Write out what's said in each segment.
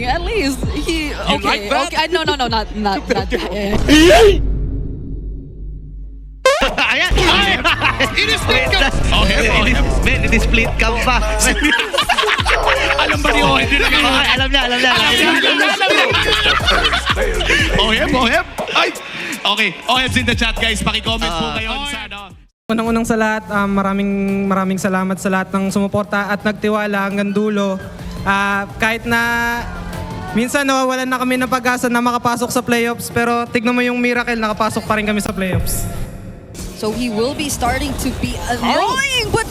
trying. At least he. You like that? Okay. No, not that. Ayan! Ini-split ka! Ini-split ka pa. Alam ba ni Oheb? Alam niya. Oheb! Ay! Okay, Oheb's in the chat, guys. Paki-comment po kayo sa ano. Unang-unang sa lahat, maraming salamat sa lahat ng sumuporta at nagtiwala hanggang dulo. Kahit na minsan nawawalan na kami ng pag-asa na makapasok sa playoffs, pero tignan mo yung miracle, nakapasok pa rin kami sa playoffs. So he will be starting to be annoying, but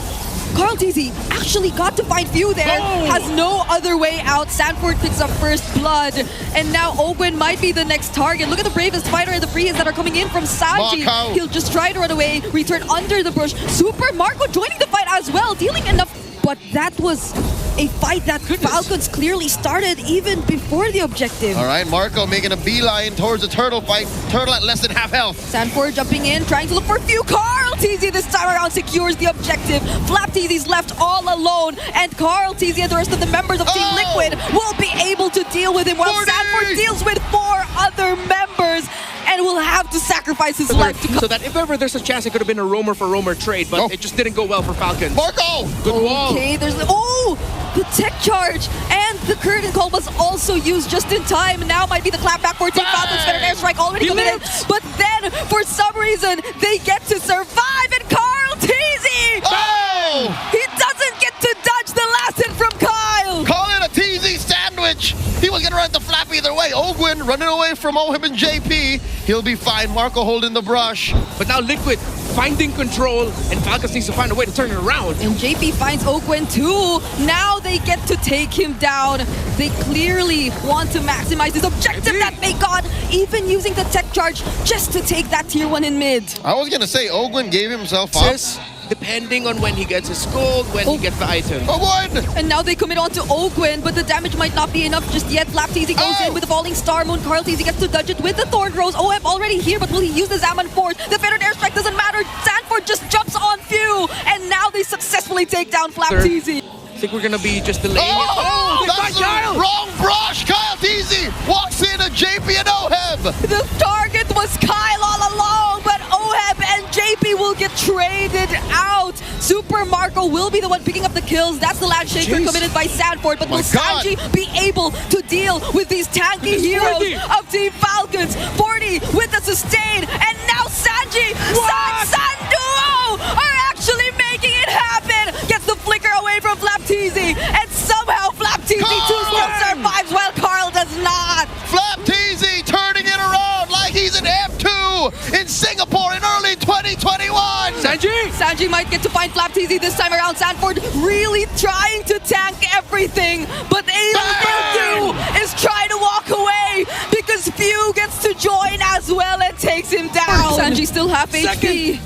Carl TZ actually got to find Few there. Has no other way out. Sanford picks up first blood, and now Ogwen might be the next target. Look at the bravest fighter and the free hits that are coming in from Sanji. He'll just try to run away, return under the bush. Super Marco joining the fight as well, dealing enough, but that was a fight that Falcons clearly started even before the objective. All right, Marco making a beeline towards the turtle fight. Turtle at less than half health. Sanford jumping in, trying to look for Few. Carl TZ this time around secures the objective. Flap TZ's left all alone, and Carl TZ and the rest of the members of Team Liquid will be able to deal with him, while Sanford deals with 4 other members and will have to sacrifice his life to So that if ever there's a chance, it could have been a roamer for roamer trade, but it just didn't go well for Falcons. Marco! Good wall. Okay, there's the tech charge, and the curtain call was also used just in time. Now might be the clapback for Team Falcons. Better airstrike already committed, but then for some reason they get to survive, and Carl TZ! He doesn't get to dodge the last hit from Kyle! Call it a TZ sandwich! He was gonna run the flap either way. Ogwen running away from Oheb and JP. He'll be fine. Marco holding the brush. But now Liquid finding control, and Falcons needs to find a way to turn it around. And JP finds Ogwen too. Now they get to take him down. They clearly want to maximize this objective that they got, even using the tech charge just to take that tier 1 in mid. I was gonna say Ogwen gave himself up. Depending on when he gets his gold, when he gets the item. Ogwen! And now they commit on to Ogwen, but the damage might not be enough just yet. Flap TZ goes in with the falling star moon. Carl TZ gets to dodge it with the Thorn Rose. Oheb already here, but will he use the Zaman Force? The fettered airstrike doesn't matter. Sanford just jumps on Few, and now they successfully take down Flap TZ. I think we're gonna be just delaying it. That's the wrong brush! Kyle TZ walks in at JP and Oheb! The target was Kyle all along, but Oheb and JP will get traded out. Super Marco will be the one picking up the kills. That's the last shaker committed by Sanford, but will Sanji be able to deal with these tanky heroes of Team Falcons? 40 with the sustain, and now Sanji, San Duo are actually making it happen. Gets the flicker away from Flap TZ, and somehow Flap TZ still survives while Carl does not. Flap TZ turning it around like he's an F2 in Singapore in early 2021. Sanji might get to find Flap TZ this time around. Sanford really trying to tank everything, but all they'll do is try to walk away because Few gets to join as well and takes him down. Sanji still half HP.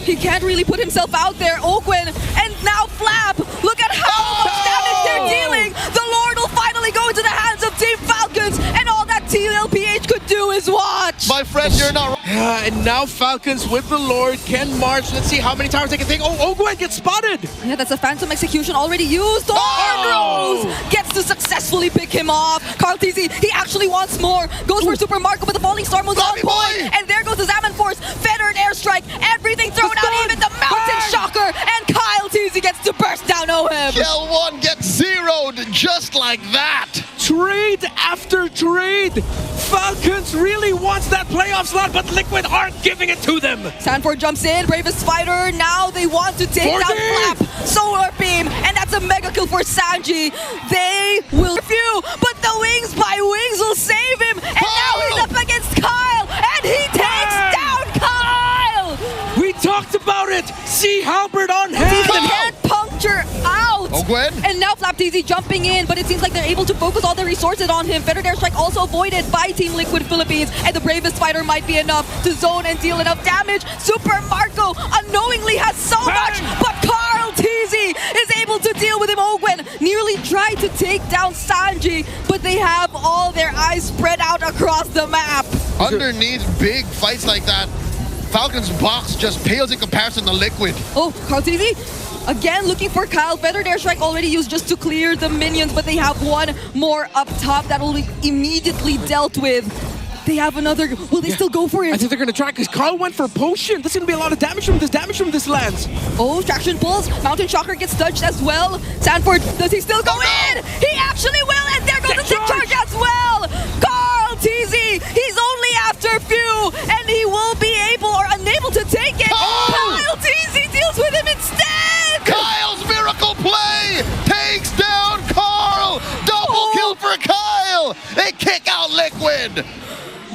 He can't really put himself out there. Ogwen, and now Flap. Look at how much damage they're dealing. The Lord will finally go into the hands of Team Falcons, and all that TLPH could do is watch. My friend, you're not wrong. And now Falcons with the Lord can march. Let's see how many times they can take. Ogwen gets spotted. Yeah, that's a Phantom Execution already used. Thorn Rose gets to successfully pick him off. Carl TZ, he actually wants more. Goes for Super Marco with the falling star moves on point. And there goes the Zaman Force. Fettered airstrike. Everything thrown out, even the Mountain Shocker. And Kyle TZ gets to burst down Oheb. Kill 1 gets zeroed just like that. Trade after trade. Falcons really wants that playoff slot, but Liquid aren't giving it to them. Sanford jumps in, bravest fighter. Now they want to take down Flap. Solar Beam, and that's a mega kill for Sanji. They will Few, but the Wings by Wings will save him. And now he's up against Kyle, and he takes down Kyle. We talked about it. Sea Halberd on hand. He can't puncture out. Ogwen. And now Flap TZ jumping in, but it seems like they're able to focus all their resources on him. Fettered airstrike also avoided by Team Liquid Philippines, and the bravest fighter might be enough to zone and deal enough damage. Super Marco unknowingly has so much, but Carl TZ is able to deal with him. Ogwen nearly tried to take down Sanji, but they have all their eyes spread out across the map. Underneath big fights like that, Falcons box just pales in comparison to Liquid. Oh, Carl TZ Again, looking for Kyle. Feathered Airstrike already used just to clear the minions, but they have one more up top that will be immediately dealt with. They have another. Will they still go for I it? think they're gonna try because Carl went for potion. There's gonna be a lot of damage from this lands. Oh, traction pulls. Mountain Shocker gets dodged as well. Sanford, does he still go in? He actually will, and there goes the Tick Charge as well. Carl TZ, he's only after few, and he will be able or unable to take it. Kyle TZ deals with him instead. Kyle's miracle play takes down Carl. Double kill for Kyle. They kick out Liquid.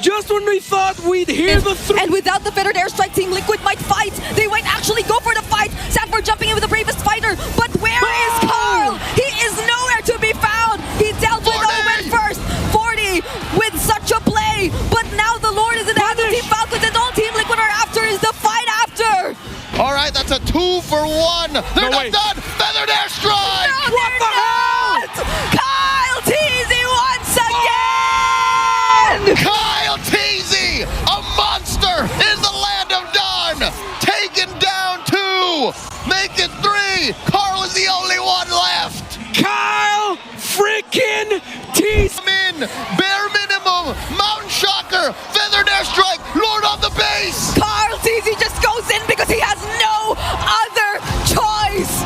Just when we thought we'd hear the And without the Feathered Airstrike, Team Liquid might fight. They might actually go for the fight. Sanford jumping in with the bravest fighter. But where is Carl? He is nowhere to be found. He dealt with Owen first. 40 with such a play. But now the Lord is in the hands of Team Falcons, and all Team Liquid are after is the fight after. All right, that's a 2-for-1. They're not done. Feathered Airstrike. No, what the hell? Kyle TZ once again. Kyle TZ, a monster in the land of Dawn. Taken down 2. Make it 3. Carl is the only one left. Kyle freaking TZ. Come in, bare minimum. Mountain Shocker, Feathered Airstrike, Lord of the Base. Carl TZ just goes in because he has no other choice.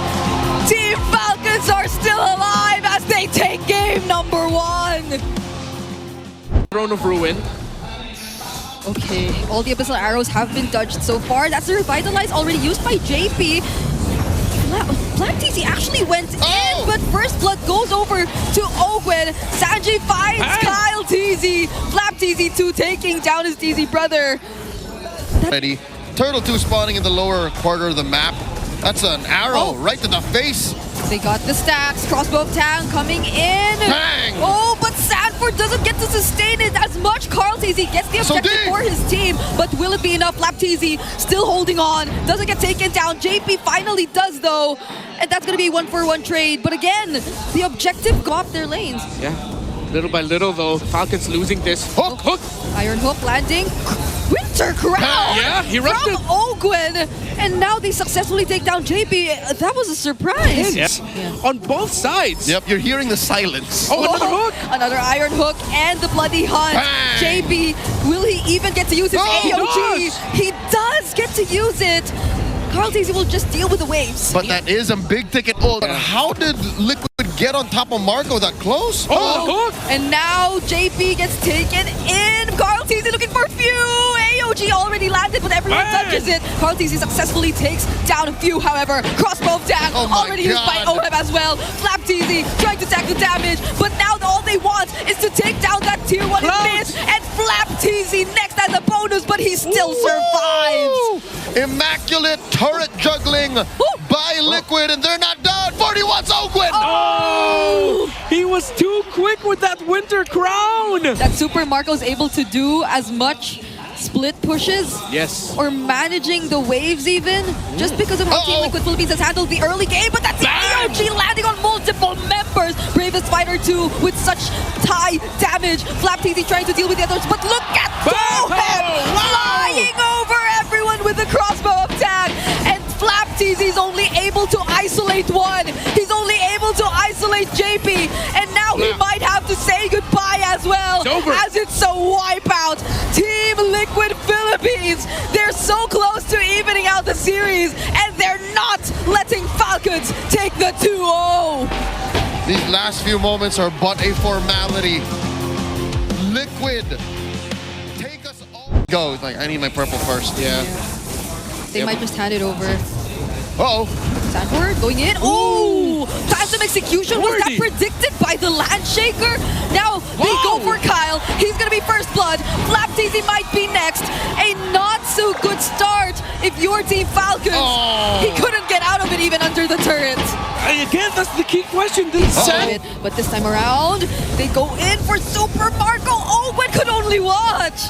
Team Falcons are still alive as they take game number 1. Throne of Ruin. Okay, all the Abyssal Arrows have been dodged so far. That's the Revitalize already used by JP. Black TZ actually went in, but First Blood goes over to Ogwen. Sanji finds Kyle TZ. Flap TZ 2 taking down his TZ brother. Ready. Turtle 2 spawning in the lower quarter of the map. That's an arrow right to the face. They got the stacks. Crossbow of Tang coming in. Bang! Oh, but Sanford doesn't get to sustain it as much. Carl TZ gets the objective for his team, but will it be enough? Flap TZ still holding on. Doesn't get taken down. JP finally does though, and that's going to be a 1-for-1 trade. But again, the objective got their lanes. Yeah, little by little though, Falcons losing this. Hook! Iron Hook landing. Winter Crown Yeah, he rushed from it. Ogwen, and now they successfully take down JP. That was a surprise. Yes. On both sides. Yep, you're hearing the silence. Oh, another hook. Another Iron Hook and the Bloody Hunt. Bang. JP, will he even get to use his AOG? He He does get to use it. Carl TZ will just deal with the waves. But that is a big ticket. Oh, but how did Liquid get on top of Marco that close? Hook! And now JP gets taken in. Carl TZ looking for few. AOG already landed, but everyone touches it. Carl TZ successfully takes down a few, however. Crossbow of Tang already used by Oheb as well. Flap TZ trying to tack the damage, but now all they want is to take down that tier 1 miss, and Flap TZ next as a bonus, but he still survives. Immaculate turret juggling by Liquid, and they're not done. 41's Ogwen. Oh! He was too quick with that Winter Crown. That Super Marco's able to do as much split pushes Yes. or managing the waves even, just because of how Team Liquid Philippines has handled the early game, but that's the AOG landing on multiple members. Bravest Fighter 2 with such high damage. Flap TZ trying to deal with the others, but look at Oheb flying over everyone with the Crossbow of Tang, and Flap TZ is only able to isolate one. He's only able to isolate JP, and now he might have to say goodbye as well, as it's a wipeout. Team Liquid Philippines, they're so close to evening out the series, and they're not letting Falcons take the 2-0. These last few moments are but a formality. Liquid, take us all. Go. It's like, I need my purple first. Yeah. They might just hand it over. Uh-oh. Sanford going in. Oh! Phantom Execution, was that predicted by the Landshaker? Now they go for Kyle. He's gonna be first blood. Flap TZ might be next. A not so good start if you're Team Falcons. He couldn't get out of it even under the turret. Again, that's the key question. But this time around, they go in for Super Marco. Owen could only watch.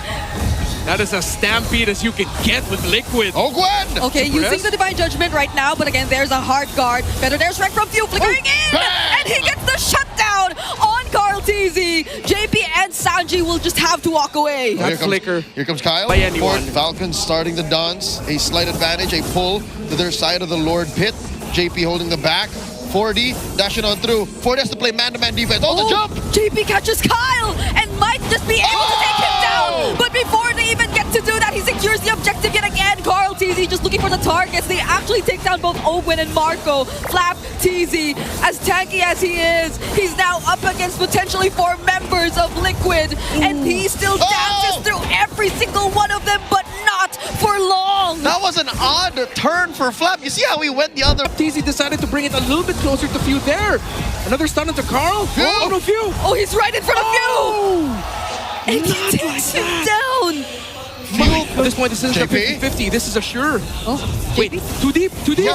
That is as stampede as you can get with Liquid. Ogwen! Okay, using the Divine Judgment right now, but again, there's a hard guard. Feathered Airstrike from Few flickering in! Bang! And he gets the shutdown on Carl TZ. JP and Sanji will just have to walk away. That flicker. Here comes Kyle. By anyone. Falcons starting the dance. A slight advantage, a pull to their side of the Lord Pit. JP holding the back. 4D dashing on through. 4D has to play man-to-man defense. Oh, the jump! JP catches Kyle and might just be able to take him down. But before they even get to do that, he secures the objective yet again. Carl TZ just looking for the targets. They actually take down both Owen and Marco. Flap TZ, as tanky as he is, he's now up against potentially 4 members of Liquid. And he still dances through every single one of them, but not for long. That was an odd turn for Flap. You see how he went the other... TZ decided to bring it a little bit closer to Few there. Another stun into Carl. Oh, no, Few. Oh, he's right in front of you. And he takes him down. At this point, this isn't a JP? 50-50. This is a sure. Oh, Wait, too deep, too deep.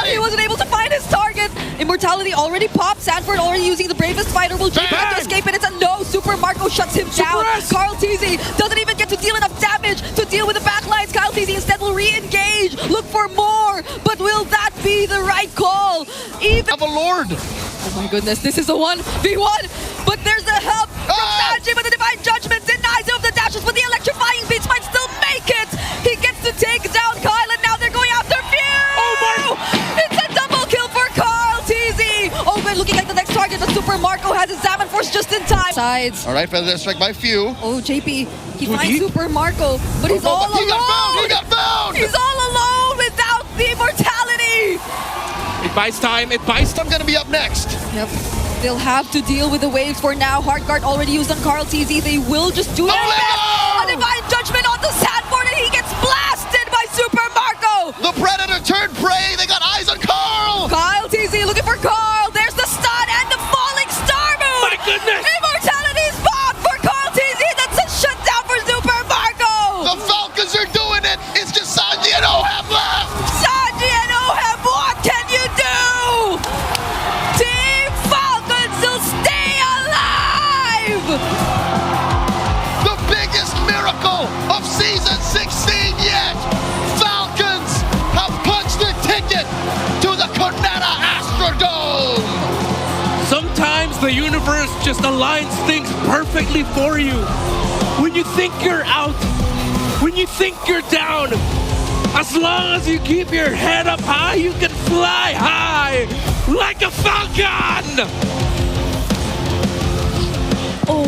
He wasn't able to find his target. Immortality already popped. Sanford already using the bravest fighter. Will JP have to escape it? It's a no. Super Marco shuts him down. Carl TZ doesn't even get to deal enough damage to deal with the backlines. Kyle TZ instead will re-engage. Look for more. But will that be the right call? Even Of a Lord. Oh my goodness, this is a 1v1. But there's the help from Sanji, but the Divine Judgment denies him of the dashes, but the electrifying beats might still make it. He gets to take down Kyle, and now they're going after Few. Oh my! It's a double kill for Carl TZ. Open looking like the next target, but Super Marco has his Zaman Force just in time. Sides. All right, feather strike by Few. Oh, JP, he finds Super Marco, but he's all alone. He got found! He got found! He's all alone without the immortality. It buys time, it buys time. I'm gonna be up next. Yep. They'll have to deal with the waves for now. Hard guard already used on Carl TZ. They will just do their best. A Divine Judgment on the Sanford, and he gets blasted by Super Marco. The Predator turned prey. They got eyes on Carl. Kyle TZ looking for Carl. There's the stun and the falling star move. My goodness. Immortality's bot for Carl TZ. That's a shutdown for Super Marco. The Falcons are doing it. It's just Sanji and Ohab left. Sanji and Ohab, what can you do? Team Falcons will stay alive. The biggest miracle of season 16 yet. Falcons have punched their ticket to the Conetta Astrodome. Sometimes the universe just aligns things perfectly for you. When you think you're out, when you think you're down, as long as you keep your head up high, you can fly high like a falcon! Oh